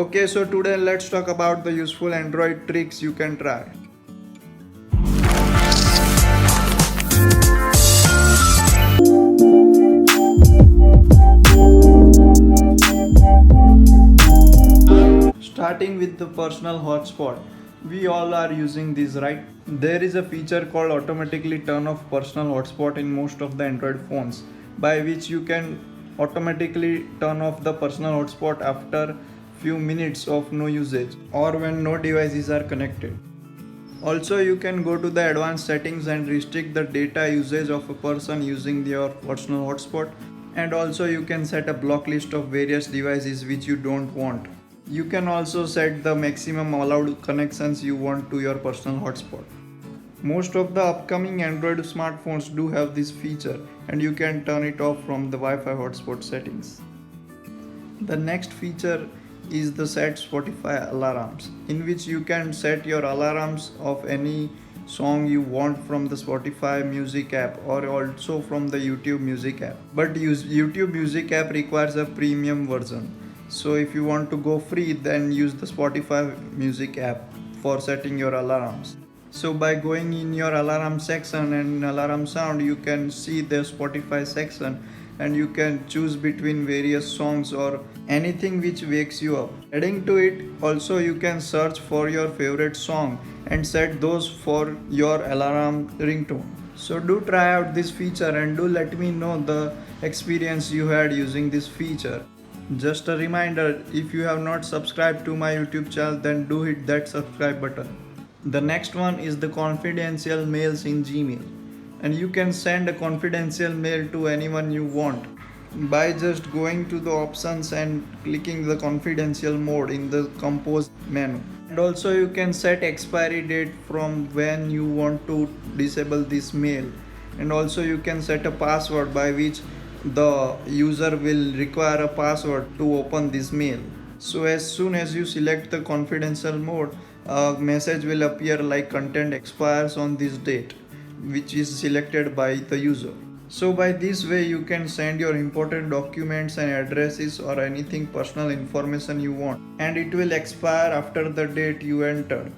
Okay, so today let's talk about the useful Android tricks you can try. Starting with the personal hotspot. We all are using this, right? There is a feature called automatically turn off personal hotspot in most of the Android phones, by which you can automatically turn off the personal hotspot after few minutes of no usage or when no devices are connected. Also, you can go to the advanced settings and restrict the data usage of a person using your personal hotspot, and also you can set a block list of various devices which you don't want. You can also set the maximum allowed connections you want to your personal hotspot. Most of the upcoming Android smartphones do have this feature, and you can turn it off from the Wi-Fi hotspot settings. The next feature is the set Spotify alarms, in which you can set your alarms of any song you want from the Spotify music app or also from the YouTube music app. But YouTube music app requires a premium version. So if you want to go free, then use the Spotify music app for setting your alarms. So by going in your alarm section and alarm sound, you can see the Spotify section and you can choose between various songs or anything which wakes you up. Adding to it, also you can search for your favorite song and set those for your alarm ringtone. So do try out this feature and do let me know the experience you had using this feature. Just a reminder, if you have not subscribed to my YouTube channel, then do hit that subscribe button. The next one is the confidential mails in Gmail, and you can send a confidential mail to anyone you want by just going to the options and clicking the confidential mode in the compose menu. And also you can set expiry date from when you want to disable this mail, and also you can set a password by which the user will require a password to open this mail. So as soon as you select the confidential mode, a message will appear like content expires on this date, which is selected by the user. So by this way you can send your important documents and addresses or anything personal information you want, and it will expire after the date you entered.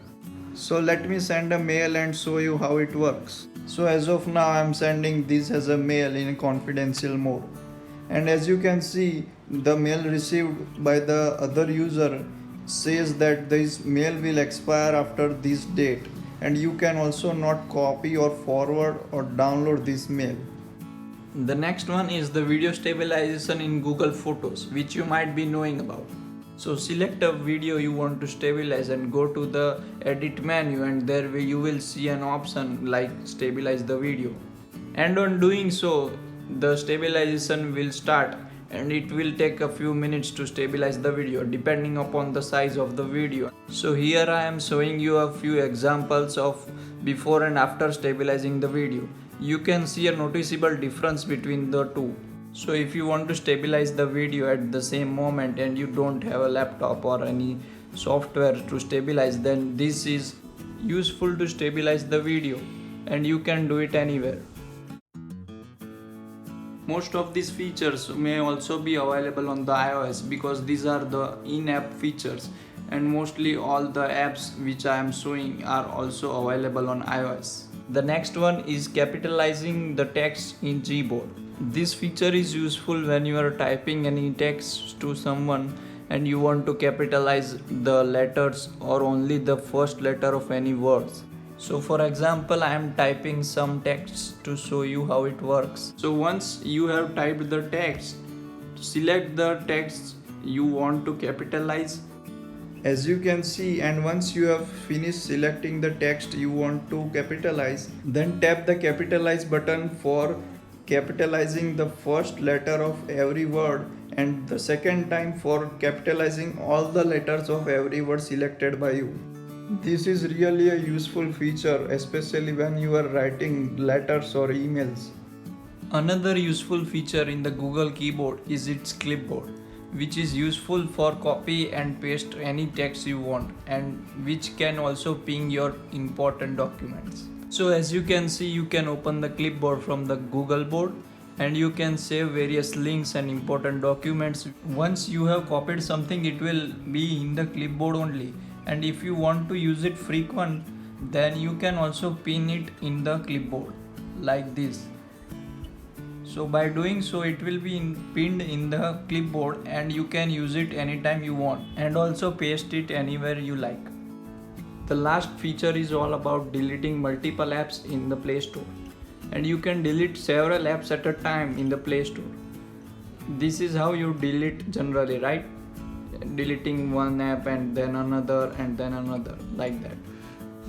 So let me send a mail and show you how it works. So as of now I am sending this as a mail in confidential mode, and as you can see, the mail received by the other user says that this mail will expire after this date, and you can also not copy or forward or download this mail. The next one is the video stabilization in Google Photos, which you might be knowing about. So select a video you want to stabilize and go to the edit menu, and there you will see an option like stabilize the video. And on doing so, the stabilization will start, and it will take a few minutes to stabilize the video depending upon the size of the video. So here I am showing you a few examples of before and after stabilizing the video. You can see a noticeable difference between the two. So if you want to stabilize the video at the same moment and you don't have a laptop or any software to stabilize, then this is useful to stabilize the video, and you can do it anywhere. Most of these features may also be available on the iOS because these are the in-app features, and mostly all the apps which I am showing are also available on iOS. The next one is capitalizing the text in Gboard. This feature is useful when you are typing any text to someone and you want to capitalize the letters or only the first letter of any words. So for example, I am typing some text to show you how it works. So once you have typed the text, select the text you want to capitalize, as you can see, and once you have finished selecting the text you want to capitalize, then tap the capitalize button for capitalizing the first letter of every word, and the second time for capitalizing all the letters of every word selected by you. This is really a useful feature, especially when you are writing letters or emails. Another useful feature in the Google keyboard is its clipboard, which is useful for copy and paste any text you want, and which can also ping your important documents. So as you can see, you can open the clipboard from the Google board, and you can save various links and important documents. Once you have copied something, it will be in the clipboard only, and if you want to use it frequent, then you can also pin it in the clipboard like this. So by doing so, it will be pinned in the clipboard and you can use it anytime you want, and also paste it anywhere you like. The last feature is all about deleting multiple apps in the Play Store, and you can delete several apps at a time in the Play Store. This is how you delete generally, right? Deleting one app and then another and then another, like that.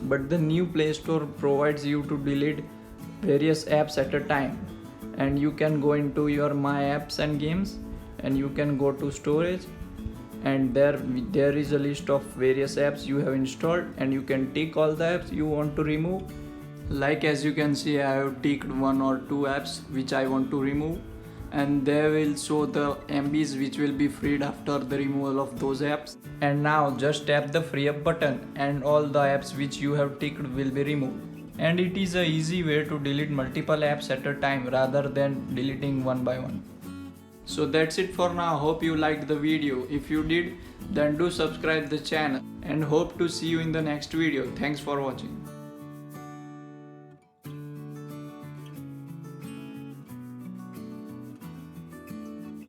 But the new Play Store provides you to delete various apps at a time, and you can go into your My Apps and Games, and you can go to storage, and there is a list of various apps you have installed, and you can tick all the apps you want to remove. Like as you can see, I have ticked one or two apps which I want to remove, and they will show the MBs which will be freed after the removal of those apps. And now just tap the free up button and all the apps which you have ticked will be removed. And it is a easy way to delete multiple apps at a time rather than deleting one by one. So that's it for now. Hope you liked the video. If you did, then do subscribe the channel, and hope to see you in the next video. Thanks for watching.